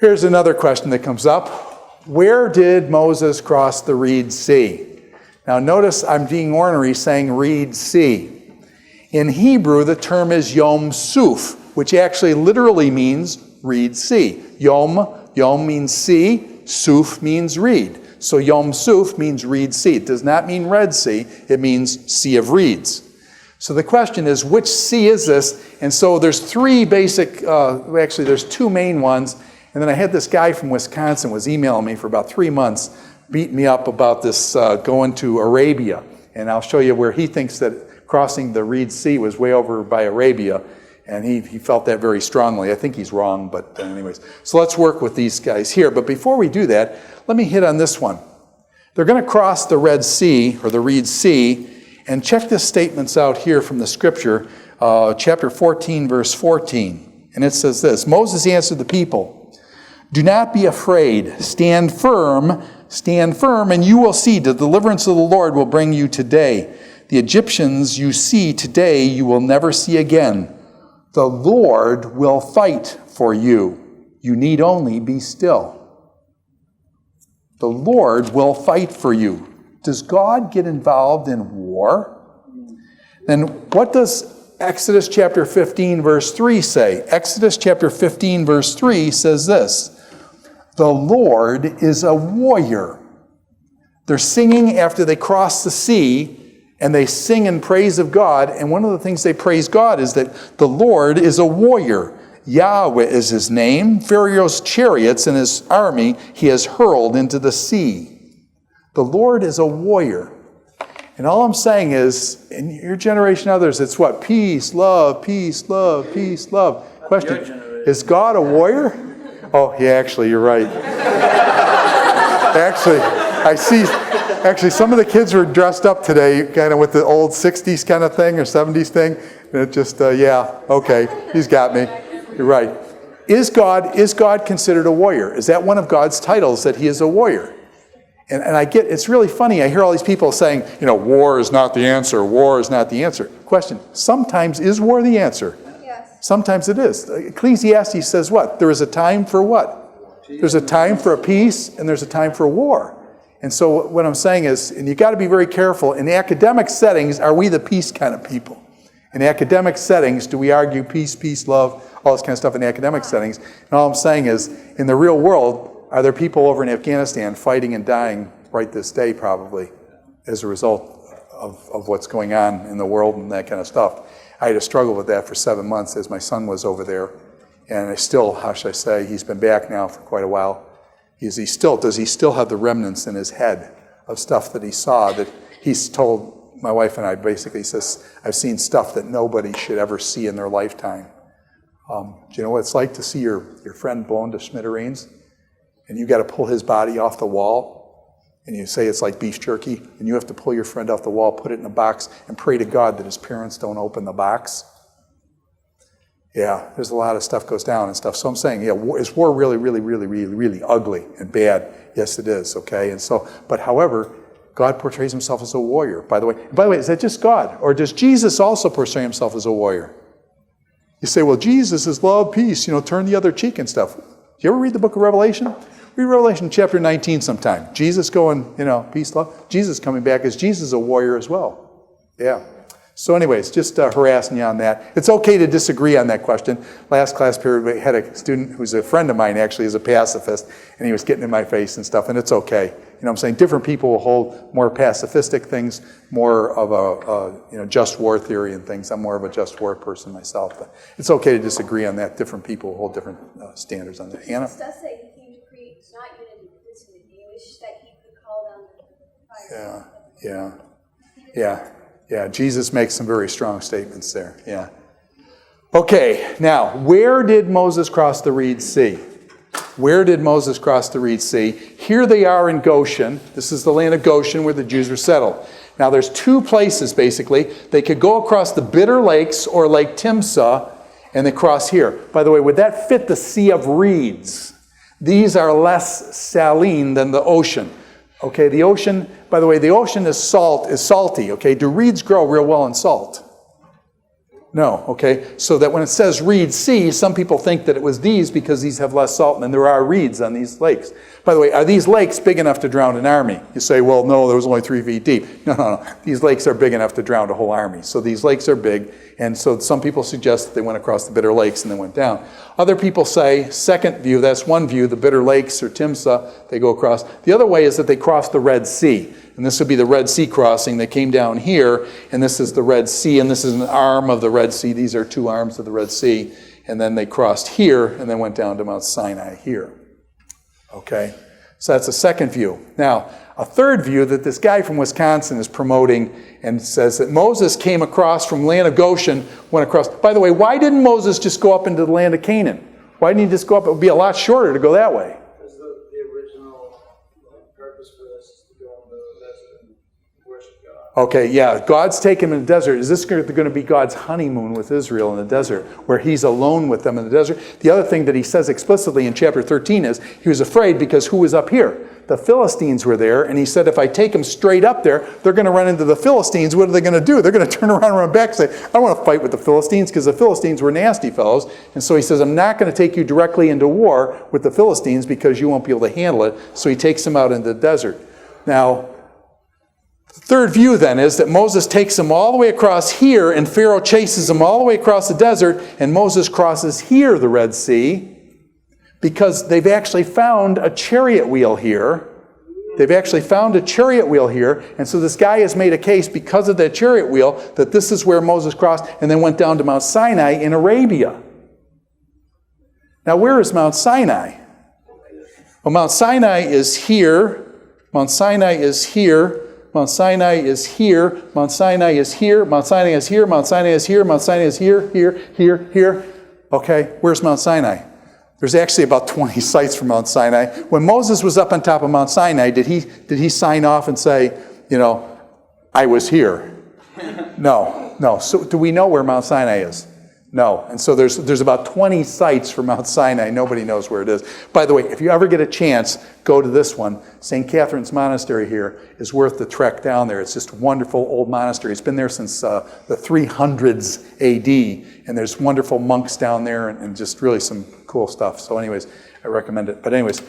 Here's another question that comes up. Where did Moses cross the Reed Sea? Now notice I'm being ornery saying Reed Sea. In Hebrew, the term is Yom Suf, which actually literally means Reed Sea. Yom means sea, Suf means reed. So Yom Suf means Reed Sea. It does not mean Red Sea, it means Sea of Reeds. So the question is, which sea is this? And so there's three basic, actually there's two main ones. And then I had this guy from Wisconsin was emailing me for about 3 months, beating me up about this going to Arabia. And I'll show you where he thinks that crossing the Reed Sea was way over by Arabia. And he felt that very strongly. I think he's wrong, but anyways. So let's work with these guys here. But before we do that, let me hit on this one. They're going to cross the Red Sea, or the Reed Sea, and check this statements out here from the scripture, chapter 14, verse 14. And it says this, Moses answered the people, "Do not be afraid. Stand firm, and you will see the deliverance of the Lord will bring you today. The Egyptians you see today, you will never see again. The Lord will fight for you. You need only be still." The Lord will fight for you. Does God get involved in war? Then what does Exodus chapter 15 verse 3 say? Exodus chapter 15 verse 3 says this, "The Lord is a warrior." They're singing after they cross the sea, and they sing in praise of God. And one of the things they praise God is that the Lord is a warrior. Yahweh is his name. Pharaoh's chariots and his army he has hurled into the sea. The Lord is a warrior. And all I'm saying is, in your generation and others, it's what? Peace, love, peace, love, peace, love. Question, is God a warrior? Oh, yeah, actually, you're right. Actually, I see, some of the kids were dressed up today, kind of with the old 60s kind of thing, or 70s thing. And it just, yeah, okay, he's got me. You're right. Is God considered a warrior? Is that one of God's titles, that he is a warrior? And I get, it's really funny, I hear all these people saying, war is not the answer, war is not the answer. Question, sometimes is war the answer? Yes. Sometimes it is. Ecclesiastes says what? There is a time for what? There's a time for a peace, and there's a time for war. And so what I'm saying is, and you got to be very careful, in academic settings, are we the peace kind of people? In academic settings, do we argue peace, peace, love, all this kind of stuff in academic settings? And all I'm saying is, in the real world, are there people over in Afghanistan fighting and dying right this day, probably, as a result of what's going on in the world and that kind of stuff? I had to struggle with that for 7 months as my son was over there. And I still, how should I say, he's been back now for quite a while. Does he still have the remnants in his head of stuff that he saw, that he's told my wife and I, basically says, I've seen stuff that nobody should ever see in their lifetime. Do you know what it's like to see your friend blown to smithereens? And you got to pull his body off the wall, and you say it's like beef jerky, and you have to pull your friend off the wall, put it in a box, and pray to God that his parents don't open the box. Yeah, there's a lot of stuff goes down and stuff. So I'm saying, yeah, is war really, really, really, really, really ugly and bad? Yes, it is, okay? And so, but however, God portrays himself as a warrior. By the way, is that just God? Or does Jesus also portray himself as a warrior? You say, well, Jesus is love, peace, turn the other cheek and stuff. Do you ever read the book of Revelation? Read Revelation chapter 19 sometime. Jesus going, peace, love. Jesus coming back. Is Jesus a warrior as well? Yeah. So anyways, just harassing you on that. It's okay to disagree on that question. Last class period, we had a student who's a friend of mine, actually, is a pacifist, and he was getting in my face and stuff, and it's okay. I'm saying different people will hold more pacifistic things, more of a just war theory and things. I'm more of a just war person myself, but it's okay to disagree on that. Different people hold different standards on that. Hannah? It does say he came to preach not unity, but disunity. He wished that he could call down the fire. Yeah, Jesus makes some very strong statements there, yeah. Okay, now, where did Moses cross the Reed Sea? Where did Moses cross the Reed Sea? Here they are in Goshen. This is the land of Goshen where the Jews were settled. Now, there's two places, basically. They could go across the Bitter Lakes or Lake Timsah, and they cross here. By the way, would that fit the Sea of Reeds? These are less saline than the ocean. Okay, the ocean, by the way, the ocean is salty, okay? Do reeds grow real well in salt? No, okay. So that when it says reed sea, some people think that it was these because these have less salt and there are reeds on these lakes. By the way, are these lakes big enough to drown an army? You say, well, no, there was only 3 feet deep. No. These lakes are big enough to drown a whole army. So these lakes are big, and so some people suggest that they went across the Bitter Lakes and then went down. Other people say, second view, that's one view, the Bitter Lakes or Timsah, they go across. The other way is that they crossed the Red Sea. And this would be the Red Sea crossing. They came down here, and this is the Red Sea, and this is an arm of the Red Sea. These are 2 arms of the Red Sea. And then they crossed here, and then went down to Mount Sinai here. Okay? So that's a second view. Now, a third view that this guy from Wisconsin is promoting and says that Moses came across from land of Goshen, went across. By the way, why didn't Moses just go up into the land of Canaan? Why didn't he just go up? It would be a lot shorter to go that way. Because the original purpose for this is to go into the desert and worship God. Okay, yeah, God's taken him in the desert. Is this going to be God's honeymoon with Israel in the desert, where he's alone with them in the desert? The other thing that he says explicitly in chapter 13 is he was afraid because who was up here? The Philistines were there, and he said, if I take them straight up there, they're going to run into the Philistines. What are they going to do? They're going to turn around and run back and say, I don't want to fight with the Philistines, because the Philistines were nasty fellows. And so he says, I'm not going to take you directly into war with the Philistines because you won't be able to handle it. So he takes them out into the desert. Now, the third view then is that Moses takes them all the way across here, and Pharaoh chases them all the way across the desert, and Moses crosses here, the Red Sea, because they've actually found a chariot wheel here. They've actually found a chariot wheel here, and so this guy has made a case because of that chariot wheel that this is where Moses crossed and then went down to Mount Sinai in Arabia. Now, where is Mount Sinai? Well, Mount Sinai is here. Mount Sinai is here. Mount Sinai is here. Mount Sinai is here. Mount Sinai is here. Mount Sinai is here. Mount Sinai is here, here. Okay, where's Mount Sinai? There's actually about 20 sites for Mount Sinai. When Moses was up on top of Mount Sinai, did he sign off and say, I was here? No. So do we know where Mount Sinai is? No. And so there's about 20 sites for Mount Sinai. Nobody knows where it is. By the way, if you ever get a chance, go to this one. St. Catherine's Monastery here is worth the trek down there. It's just a wonderful old monastery. It's been there since the 300s AD. And there's wonderful monks down there and just really some cool stuff. So anyways, I recommend it. But anyways.